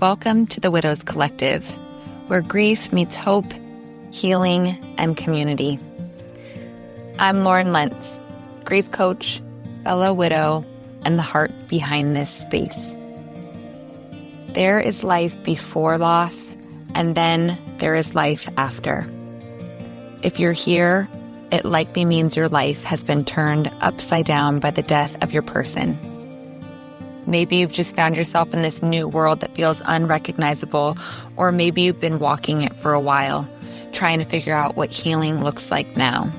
Welcome to the Widows Collective, where grief meets hope, healing, and community. I'm Lauren Lentz, grief coach, fellow widow, and the heart behind this space. There is life before loss, and then there is life after. If you're here, it likely means your life has been turned upside down by the death of your person. Maybe you've just found yourself in this new world that feels unrecognizable, or maybe you've been walking it for a while, trying to figure out what healing looks like now.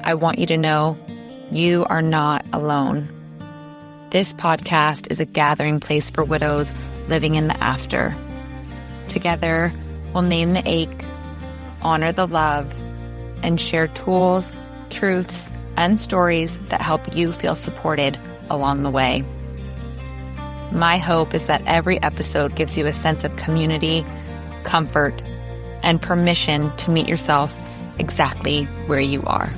I want you to know you are not alone. This podcast is a gathering place for widows living in the after. Together, we'll name the ache, honor the love, and share tools, truths, and stories that help you feel supported along the way. My hope is that every episode gives you a sense of community, comfort, and permission to meet yourself exactly where you are.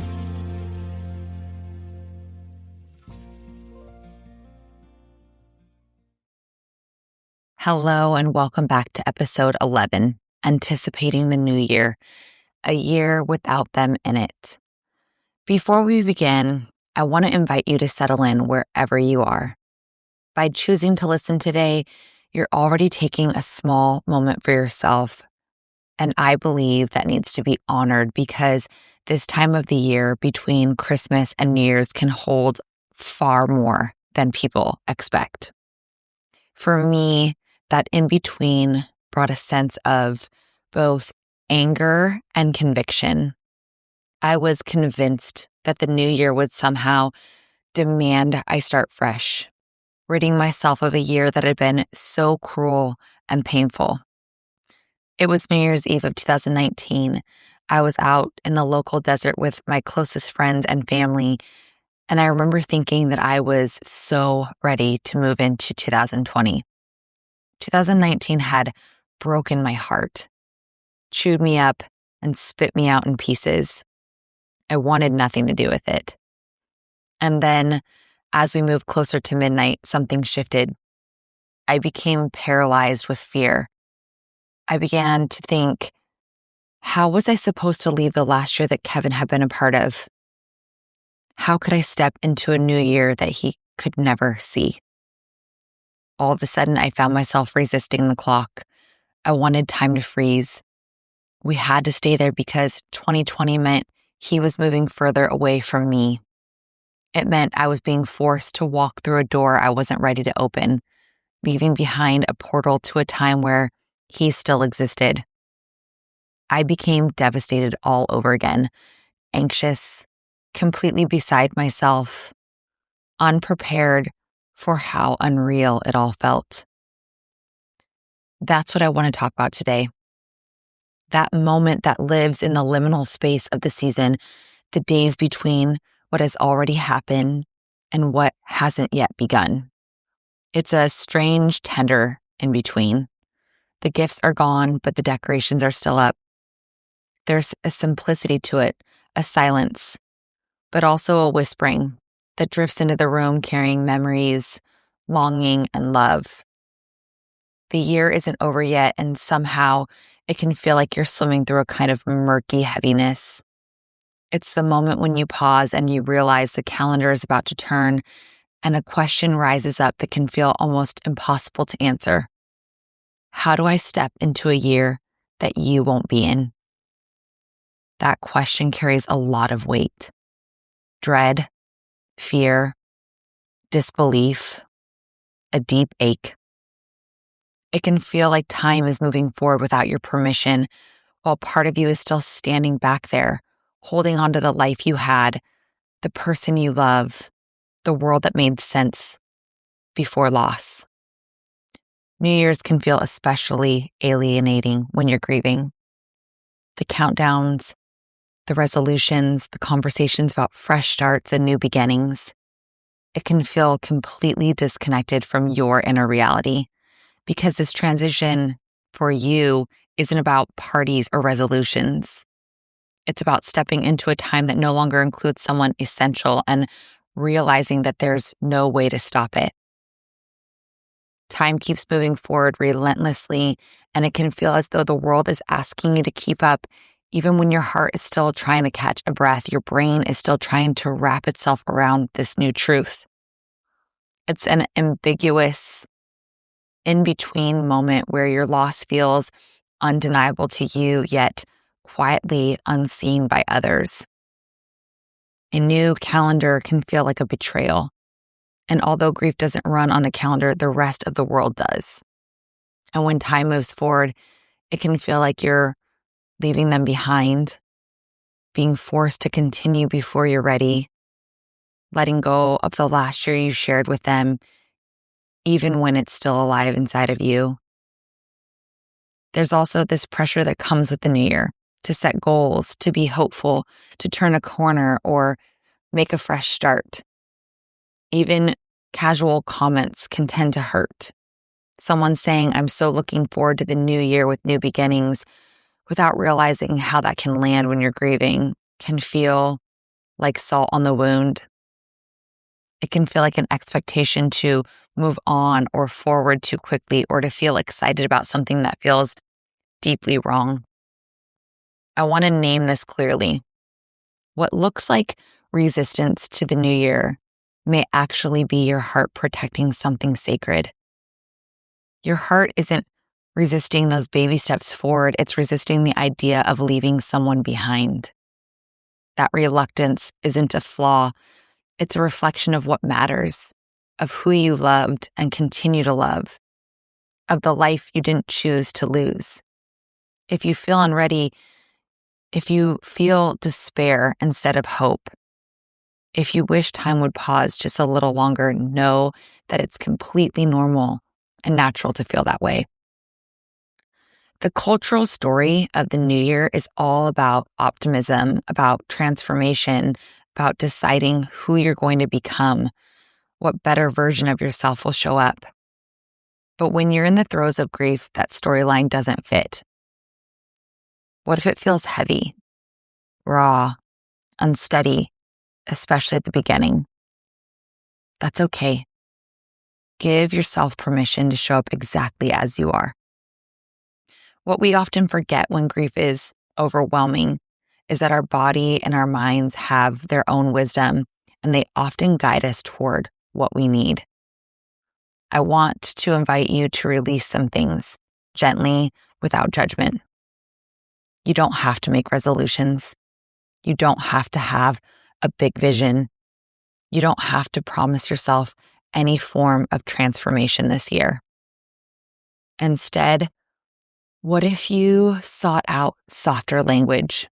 Hello, and welcome back to episode 11, Anticipating the New Year, a year without them in it. Before we begin, I want to invite you to settle in wherever you are. By choosing to listen today, you're already taking a small moment for yourself. And I believe that needs to be honored because this time of the year between Christmas and New Year's can hold far more than people expect. For me, that in between brought a sense of both anger and conviction. I was convinced that the new year would somehow demand I start fresh, ridding myself of a year that had been so cruel and painful. It was New Year's Eve of 2019. I was out in the local desert with my closest friends and family, and I remember thinking that I was so ready to move into 2020. 2019 had broken my heart, chewed me up, and spit me out in pieces. I wanted nothing to do with it. And then, as we moved closer to midnight, something shifted. I became paralyzed with fear. I began to think, how was I supposed to leave the last year that Kevin had been a part of? How could I step into a new year that he could never see? All of a sudden, I found myself resisting the clock. I wanted time to freeze. We had to stay there because 2020 meant he was moving further away from me. It meant I was being forced to walk through a door I wasn't ready to open, leaving behind a portal to a time where he still existed. I became devastated all over again, anxious, completely beside myself, unprepared for how unreal it all felt. That's what I want to talk about today. That moment that lives in the liminal space of the season, the days between what has already happened and what hasn't yet begun. It's a strange tender in between. The gifts are gone, but the decorations are still up. There's a simplicity to it, a silence, but also a whispering that drifts into the room carrying memories, longing, and love. The year isn't over yet, and somehow it can feel like you're swimming through a kind of murky heaviness. It's the moment when you pause and you realize the calendar is about to turn and a question rises up that can feel almost impossible to answer. How do I step into a year that you won't be in? That question carries a lot of weight. Dread, fear, disbelief, a deep ache. It can feel like time is moving forward without your permission, while part of you is still standing back there, holding on to the life you had, the person you love, the world that made sense before loss. New Year's can feel especially alienating when you're grieving. The countdowns, the resolutions, the conversations about fresh starts and new beginnings. It can feel completely disconnected from your inner reality because this transition for you isn't about parties or resolutions. It's about stepping into a time that no longer includes someone essential and realizing that there's no way to stop it. Time keeps moving forward relentlessly, and it can feel as though the world is asking you to keep up. Even when your heart is still trying to catch a breath, your brain is still trying to wrap itself around this new truth. It's an ambiguous, in-between moment where your loss feels undeniable to you, yet quietly unseen by others. A new calendar can feel like a betrayal. And although grief doesn't run on a calendar, the rest of the world does. And when time moves forward, it can feel like you're leaving them behind, being forced to continue before you're ready, letting go of the last year you shared with them, even when it's still alive inside of you. There's also this pressure that comes with the new year to set goals, to be hopeful, to turn a corner or make a fresh start. Even casual comments can tend to hurt. Someone saying, "I'm so looking forward to the new year with new beginnings," without realizing how that can land when you're grieving, can feel like salt on the wound. It can feel like an expectation to move on or forward too quickly, or to feel excited about something that feels deeply wrong. I want to name this clearly. What looks like resistance to the new year may actually be your heart protecting something sacred. Your heart isn't resisting those baby steps forward, it's resisting the idea of leaving someone behind. That reluctance isn't a flaw, it's a reflection of what matters, of who you loved and continue to love, of the life you didn't choose to lose. If you feel unready, if you feel despair instead of hope, if you wish time would pause just a little longer, know that it's completely normal and natural to feel that way. The cultural story of the new year is all about optimism, about transformation, about deciding who you're going to become, what better version of yourself will show up. But when you're in the throes of grief, that storyline doesn't fit. What if it feels heavy, raw, unsteady, especially at the beginning? That's okay. Give yourself permission to show up exactly as you are. What we often forget when grief is overwhelming is that our body and our minds have their own wisdom, and they often guide us toward what we need. I want to invite you to release some things gently, without judgment. You don't have to make resolutions. You don't have to have a big vision. You don't have to promise yourself any form of transformation this year. Instead, what if you sought out softer language?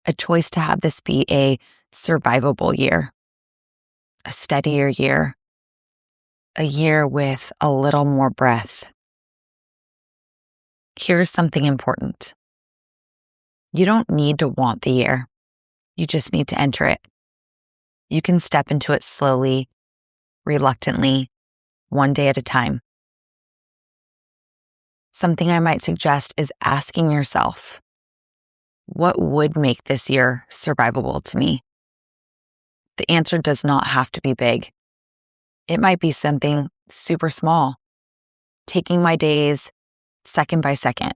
A choice to have this be a survivable year, a steadier year, a year with a little more breath. Here's something important. You don't need to want the year. You just need to enter it. You can step into it slowly, reluctantly, one day at a time. Something I might suggest is asking yourself, what would make this year survivable to me? The answer does not have to be big. It might be something super small, taking my days second by second,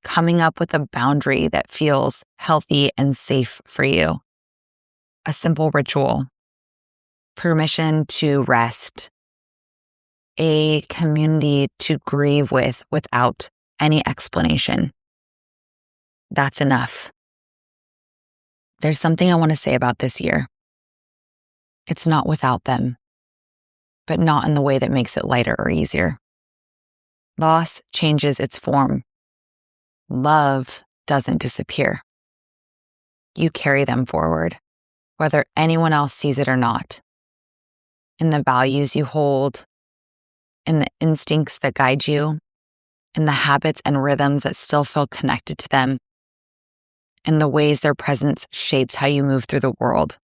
coming up with a boundary that feels healthy and safe for you, a simple ritual, permission to rest, a community to grieve with without any explanation. That's enough. There's something I want to say about this year. It's not without them, but not in the way that makes it lighter or easier. Loss changes its form. Love doesn't disappear. You carry them forward, whether anyone else sees it or not. In the values you hold, in the instincts that guide you, in the habits and rhythms that still feel connected to them, in the ways their presence shapes how you move through the world.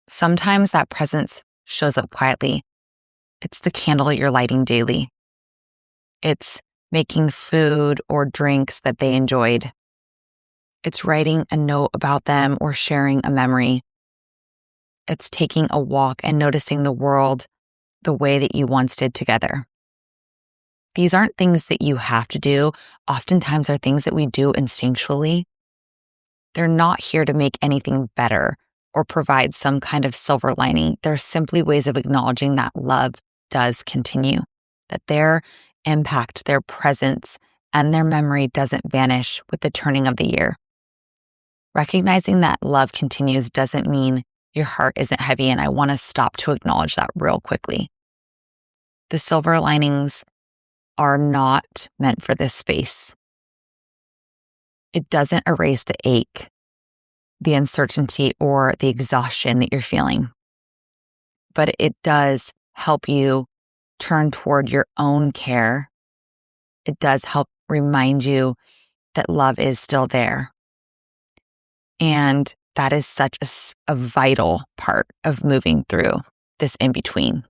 Sometimes that presence shows up quietly. It's the candle you're lighting daily. It's making food or drinks that they enjoyed. It's writing a note about them or sharing a memory. It's taking a walk and noticing the world the way that you once did together. These aren't things that you have to do. Oftentimes are things that we do instinctually. They're not here to make anything better or provide some kind of silver lining. They're simply ways of acknowledging that love does continue, that their impact, their presence, and their memory doesn't vanish with the turning of the year. Recognizing that love continues doesn't mean your heart isn't heavy, and I want to stop to acknowledge that real quickly. The silver linings are not meant for this space. It doesn't erase the ache, the uncertainty, or the exhaustion that you're feeling. But it does help you turn toward your own care. It does help remind you that love is still there. And that is such a vital part of moving through this in-between.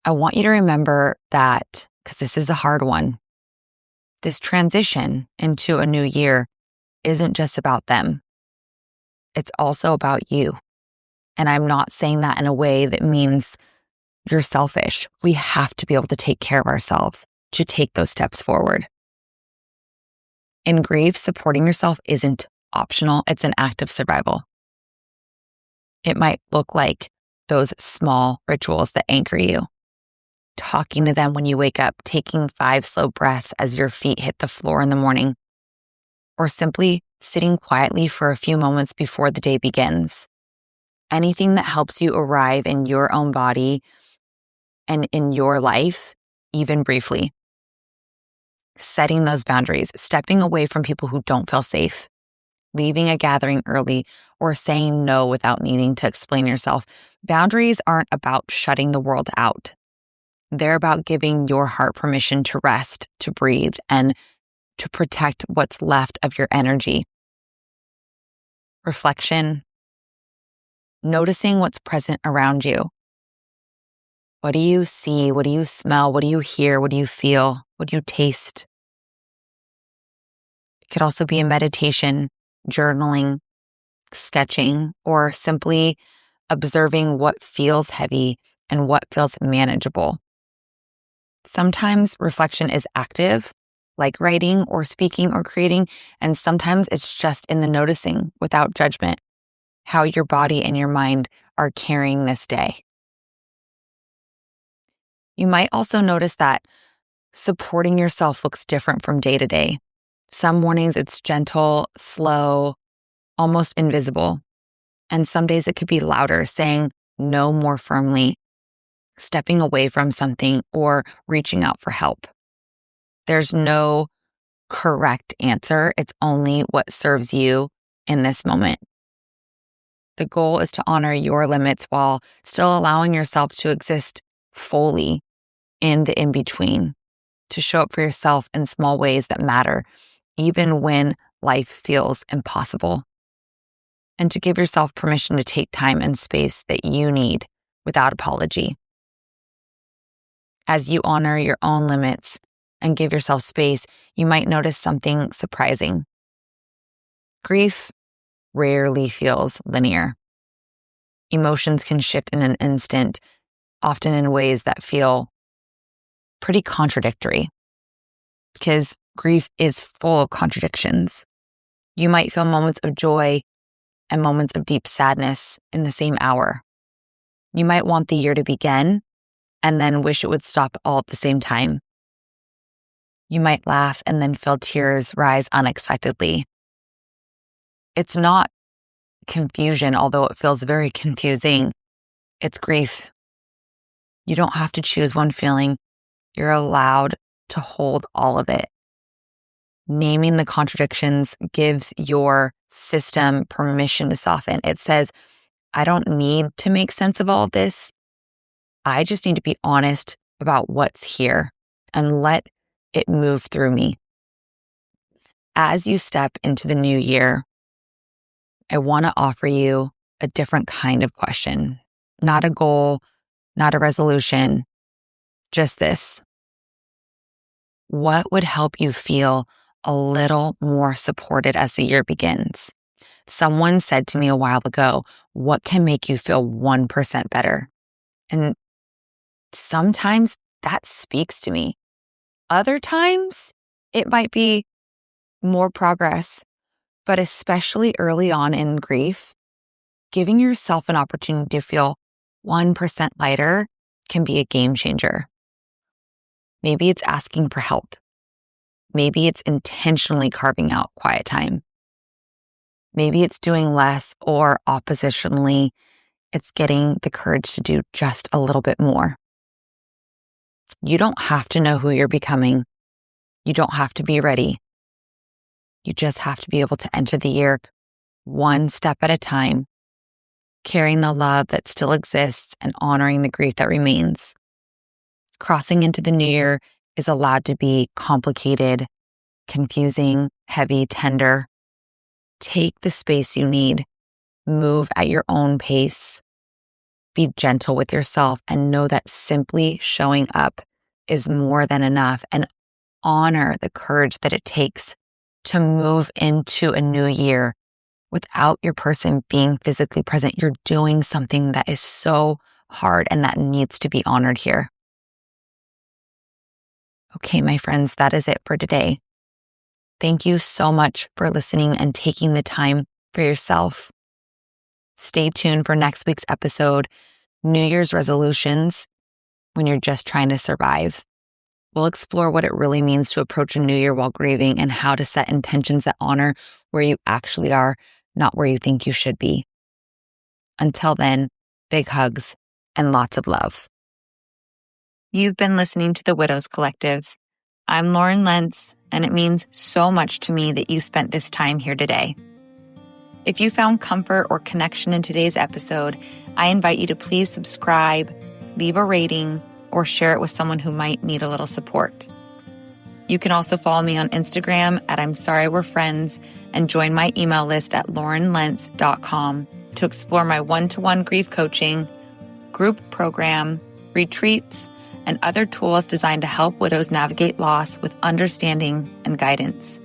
I want you to remember that, because this is a hard one, this transition into a new year isn't just about them. It's also about you. And I'm not saying that in a way that means you're selfish. We have to be able to take care of ourselves to take those steps forward. In grief, supporting yourself isn't optional. It's an act of survival. It might look like those small rituals that anchor you. Talking to them when you wake up, taking 5 slow breaths as your feet hit the floor in the morning, or simply sitting quietly for a few moments before the day begins. Anything that helps you arrive in your own body and in your life, even briefly. Setting those boundaries, stepping away from people who don't feel safe, leaving a gathering early, or saying no without needing to explain yourself. Boundaries aren't about shutting the world out. They're about giving your heart permission to rest, to breathe, and to protect what's left of your energy. Reflection. Noticing what's present around you. What do you see? What do you smell? What do you hear? What do you feel? What do you taste? It could also be a meditation, journaling, sketching, or simply observing what feels heavy and what feels manageable. Sometimes reflection is active, like writing or speaking or creating, and sometimes it's just in the noticing without judgment, how your body and your mind are carrying this day. You might also notice that supporting yourself looks different from day to day. Some mornings it's gentle, slow, almost invisible. And some days it could be louder, saying no more firmly, stepping away from something, or reaching out for help. There's no correct answer. It's only what serves you in this moment. The goal is to honor your limits while still allowing yourself to exist fully in the in-between, to show up for yourself in small ways that matter, even when life feels impossible, and to give yourself permission to take time and space that you need without apology. As you honor your own limits and give yourself space, you might notice something surprising. Grief rarely feels linear. Emotions can shift in an instant, often in ways that feel pretty contradictory, because grief is full of contradictions. You might feel moments of joy and moments of deep sadness in the same hour. You might want the year to begin and then wish it would stop all at the same time. You might laugh and then feel tears rise unexpectedly. It's not confusion, although it feels very confusing. It's grief. You don't have to choose one feeling. You're allowed to hold all of it. Naming the contradictions gives your system permission to soften. It says, I don't need to make sense of all of this. I just need to be honest about what's here and let it move through me. As you step into the new year, I want to offer you a different kind of question, not a goal, not a resolution, just this. What would help you feel a little more supported as the year begins? Someone said to me a while ago, what can make you feel 1% better? And sometimes that speaks to me. Other times, it might be more progress, but especially early on in grief, giving yourself an opportunity to feel 1% lighter can be a game changer. Maybe it's asking for help. Maybe it's intentionally carving out quiet time. Maybe it's doing less, or oppositionally, it's getting the courage to do just a little bit more. You don't have to know who you're becoming. You don't have to be ready. You just have to be able to enter the year one step at a time, carrying the love that still exists and honoring the grief that remains. Crossing into the new year is allowed to be complicated, confusing, heavy, tender. Take the space you need. Move at your own pace. Be gentle with yourself and know that simply showing up is more than enough, and honor the courage that it takes to move into a new year without your person being physically present. You're doing something that is so hard and that needs to be honored here. Okay, my friends, that is it for today. Thank you so much for listening and taking the time for yourself. Stay tuned for next week's episode, New Year's resolutions when you're just trying to survive. We'll explore what it really means to approach a new year while grieving and how to set intentions that honor where you actually are, not where you think you should be. Until then, big hugs and lots of love. You've been listening to the Widows Collective. I'm Lauren Lentz, and it means so much to me that you spent this time here today. If you found comfort or connection in today's episode, I invite you to please subscribe, leave a rating, or share it with someone who might need a little support. You can also follow me on Instagram at I'm Sorry We're Friends and join my email list at laurenlentz.com to explore my one-to-one grief coaching, group program, retreats, and other tools designed to help widows navigate loss with understanding and guidance.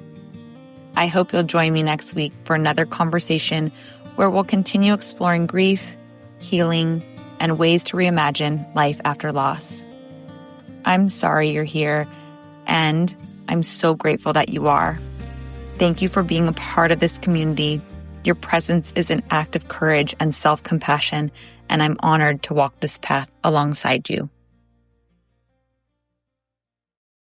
I hope you'll join me next week for another conversation where we'll continue exploring grief, healing, and ways to reimagine life after loss. I'm sorry you're here, and I'm so grateful that you are. Thank you for being a part of this community. Your presence is an act of courage and self-compassion, and I'm honored to walk this path alongside you.